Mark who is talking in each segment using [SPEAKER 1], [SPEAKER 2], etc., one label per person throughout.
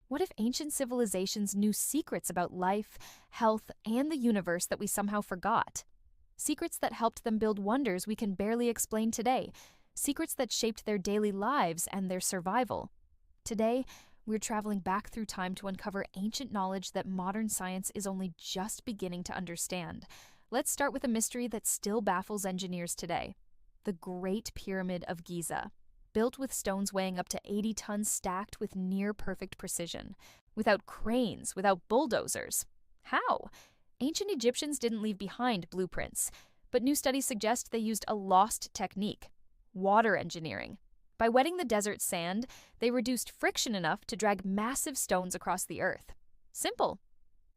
[SPEAKER 1] What if ancient civilizations knew secrets about life, health, and the universe that we somehow forgot? Secrets that helped them build wonders we can barely explain today. Secrets that shaped their daily lives and their survival. Today, we're traveling back through time to uncover ancient knowledge that modern science is only just beginning to understand. Let's start with a mystery that still baffles engineers today: the Great Pyramid of Giza. Built with stones weighing up to 80 tons stacked with near-perfect precision. Without cranes, without bulldozers. How? Ancient Egyptians didn't leave behind blueprints, but new studies suggest they used a lost technique: water engineering. By wetting the desert sand, they reduced friction enough to drag massive stones across the earth. Simple.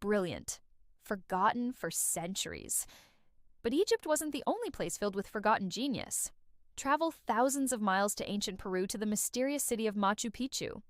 [SPEAKER 1] Brilliant. Forgotten for centuries. But Egypt wasn't the only place filled with forgotten genius. Travel thousands of miles to ancient Peru to the mysterious city of Machu Picchu.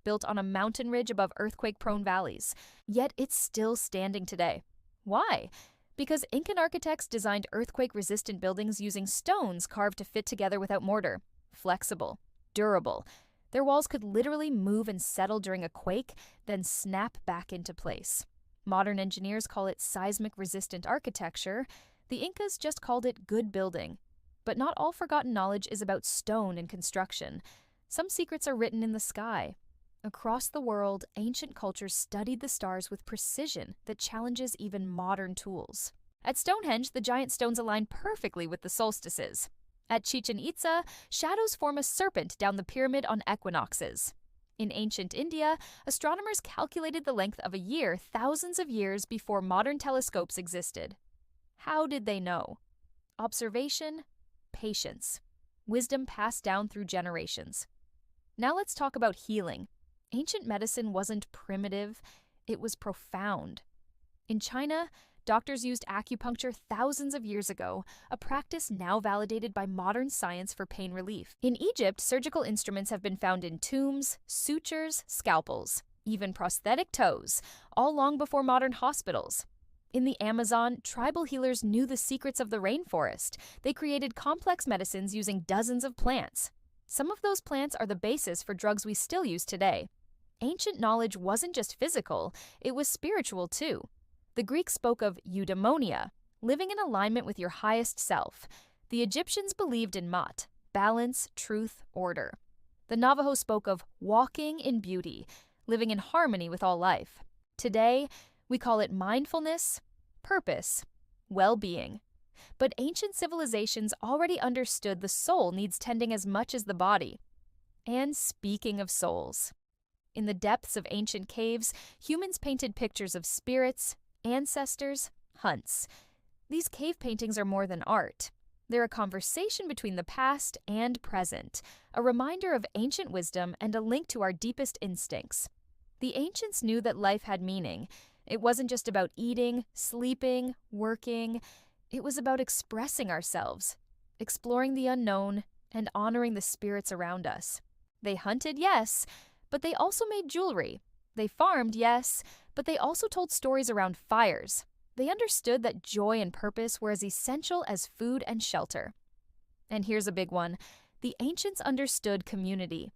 [SPEAKER 1] Built on a mountain ridge above earthquake-prone valleys. Yet it's still standing today. Why? Because Incan architects designed earthquake-resistant buildings using stones carved to fit together without mortar. Flexible, durable. Their walls could literally move and settle during a quake, then snap back into place. Modern engineers call it seismic-resistant architecture. The Incas just called it good building. But not all forgotten knowledge is about stone and construction. Some secrets are written in the sky. Across the world, ancient cultures studied the stars with precision that challenges even modern tools. At Stonehenge, the giant stones align perfectly with the solstices. At Chichen Itza, shadows form a serpent down the pyramid on equinoxes. In ancient India, astronomers calculated the length of a year thousands of years before modern telescopes existed. How did they know? Observation, patience, wisdom passed down through generations. Now let's talk about healing. Ancient medicine wasn't primitive, it was profound. In China, doctors used acupuncture thousands of years ago, a practice now validated by modern science for pain relief. In Egypt, surgical instruments have been found in tombs, sutures, scalpels, even prosthetic toes, all long before modern hospitals. In the Amazon, tribal healers knew the secrets of the rainforest. They created complex medicines using dozens of plants. Some of those plants are the basis for drugs we still use today. Ancient knowledge wasn't just physical, it was spiritual too. The Greeks spoke of eudaimonia, living in alignment with your highest self. The Egyptians believed in Maat, balance, truth, order. The Navajo spoke of walking in beauty, living in harmony with all life. Today, we call it mindfulness, purpose, well-being. But ancient civilizations already understood the soul needs tending as much as the body. And speaking of souls, in the depths of ancient caves, humans painted pictures of spirits, ancestors, hunts. These cave paintings are more than art. They're a conversation between the past and present, a reminder of ancient wisdom and a link to our deepest instincts. The ancients knew that life had meaning. It wasn't just about eating, sleeping, working. It was about expressing ourselves, exploring the unknown, and honoring the spirits around us. They hunted, yes, but they also made jewelry. They farmed, yes, but they also told stories around fires. They understood that joy and purpose were as essential as food and shelter. And here's a big one. The ancients understood community.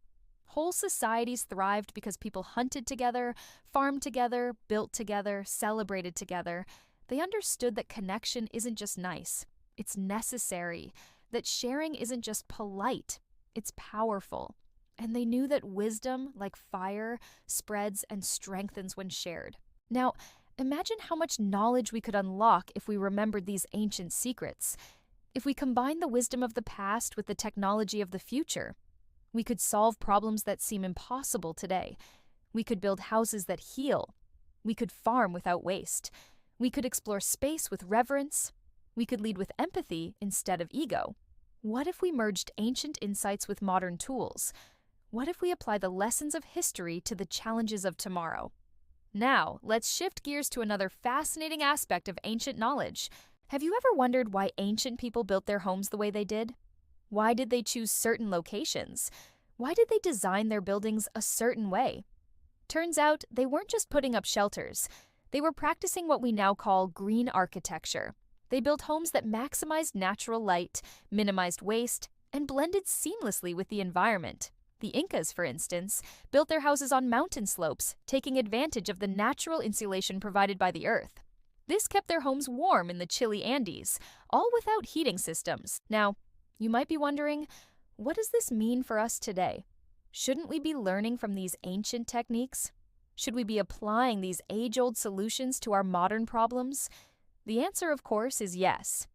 [SPEAKER 1] Whole societies thrived because people hunted together, farmed together, built together, celebrated together. They understood that connection isn't just nice, it's necessary. That sharing isn't just polite, it's powerful. And they knew that wisdom, like fire, spreads and strengthens when shared. Now, imagine how much knowledge we could unlock if we remembered these ancient secrets. If we combine the wisdom of the past with the technology of the future, we could solve problems that seem impossible today. We could build houses that heal. We could farm without waste. We could explore space with reverence. We could lead with empathy instead of ego. What if we merged ancient insights with modern tools? What if we apply the lessons of history to the challenges of tomorrow? Now, let's shift gears to another fascinating aspect of ancient knowledge. Have you ever wondered why ancient people built their homes the way they did? Why did they choose certain locations? Why did they design their buildings a certain way? Turns out, they weren't just putting up shelters. They were practicing what we now call green architecture. They built homes that maximized natural light, minimized waste, and blended seamlessly with the environment. The Incas, for instance, built their houses on mountain slopes, taking advantage of the natural insulation provided by the earth. This kept their homes warm in the chilly Andes, all without heating systems. Now, you might be wondering, what does this mean for us today? Shouldn't we be learning from these ancient techniques? Should we be applying these age-old solutions to our modern problems? The answer, of course, is yes.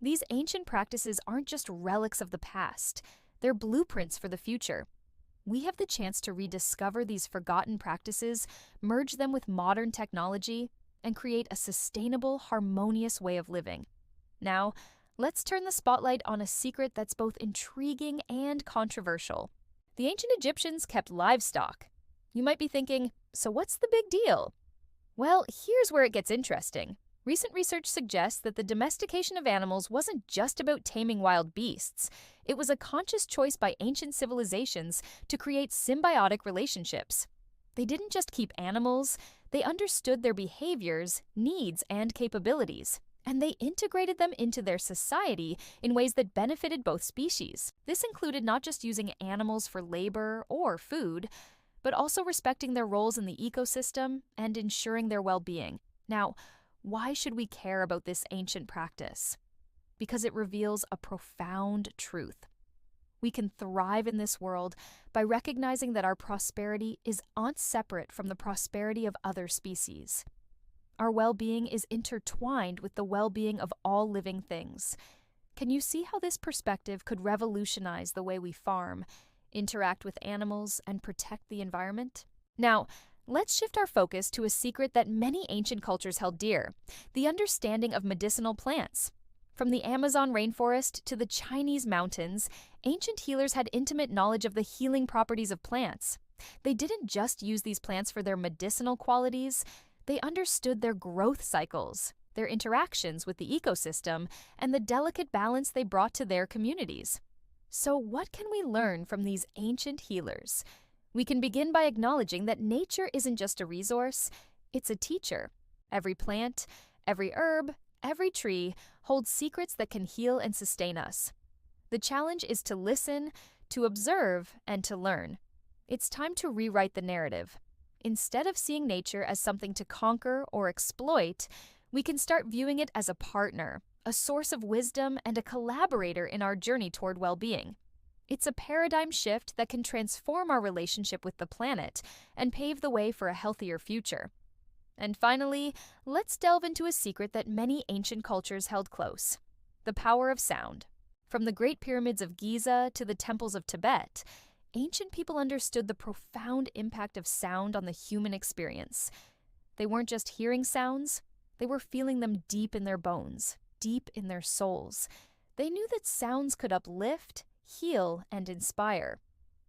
[SPEAKER 1] These ancient practices aren't just relics of the past, they're blueprints for the future. We have the chance to rediscover these forgotten practices, merge them with modern technology, and create a sustainable, harmonious way of living. Now, let's turn the spotlight on a secret that's both intriguing and controversial. The ancient Egyptians kept livestock. You might be thinking, so what's the big deal? Well, here's where it gets interesting. Recent research suggests that the domestication of animals wasn't just about taming wild beasts. It was a conscious choice by ancient civilizations to create symbiotic relationships. They didn't just keep animals, they understood their behaviors, needs, and capabilities, and they integrated them into their society in ways that benefited both species. This included not just using animals for labor or food, but also respecting their roles in the ecosystem and ensuring their well-being. Now, why should we care about this ancient practice? Because it reveals a profound truth. We can thrive in this world by recognizing that our prosperity is separate from the prosperity of other species. Our well-being is intertwined with the well-being of all living things. Can you see how this perspective could revolutionize the way we farm, interact with animals, and protect the environment? Now, let's shift our focus to a secret that many ancient cultures held dear: the understanding of medicinal plants. From the Amazon rainforest to the Chinese mountains, ancient healers had intimate knowledge of the healing properties of plants. They didn't just use these plants for their medicinal qualities, they understood their growth cycles, their interactions with the ecosystem, and the delicate balance they brought to their communities. So what can we learn from these ancient healers? We can begin by acknowledging that nature isn't just a resource, it's a teacher. Every plant, every herb, every tree holds secrets that can heal and sustain us. The challenge is to listen, to observe, and to learn. It's time to rewrite the narrative. Instead of seeing nature as something to conquer or exploit, we can start viewing it as a partner, a source of wisdom, and a collaborator in our journey toward well-being. It's a paradigm shift that can transform our relationship with the planet and pave the way for a healthier future. And finally, let's delve into a secret that many ancient cultures held close: the power of sound. From the Great Pyramids of Giza to the temples of Tibet, ancient people understood the profound impact of sound on the human experience. They weren't just hearing sounds, they were feeling them deep in their bones, deep in their souls. They knew that sounds could uplift, heal, and inspire.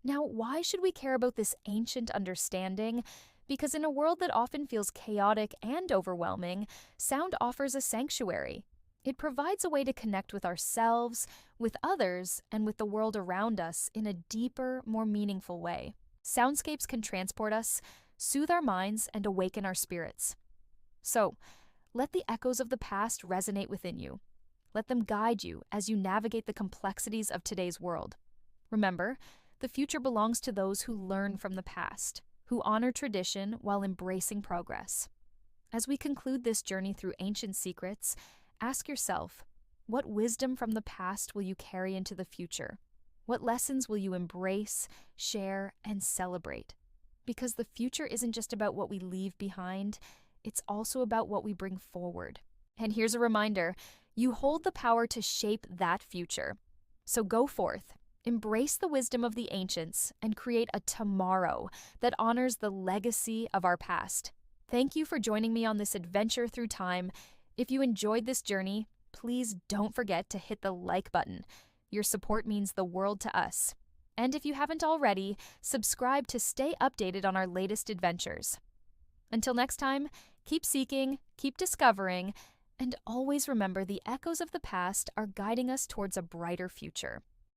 [SPEAKER 1] Now, why should we care about this ancient understanding? Because in a world that often feels chaotic and overwhelming, sound offers a sanctuary. It provides a way to connect with ourselves, with others, and with the world around us in a deeper, more meaningful way. Soundscapes can transport us, soothe our minds, and awaken our spirits. So, let the echoes of the past resonate within you. Let them guide you as you navigate the complexities of today's world. Remember, the future belongs to those who learn from the past, who honor tradition while embracing progress. As we conclude this journey through ancient secrets, ask yourself, what wisdom from the past will you carry into the future? What lessons will you embrace, share, and celebrate? Because the future isn't just about what we leave behind, it's also about what we bring forward. And here's a reminder, you hold the power to shape that future. So go forth, embrace the wisdom of the ancients, and create a tomorrow that honors the legacy of our past. Thank you for joining me on this adventure through time. If you enjoyed this journey, please don't forget to hit the like button. Your support means the world to us. And if you haven't already, subscribe to stay updated on our latest adventures. Until next time, keep seeking, keep discovering, and always remember the echoes of the past are guiding us towards a brighter future.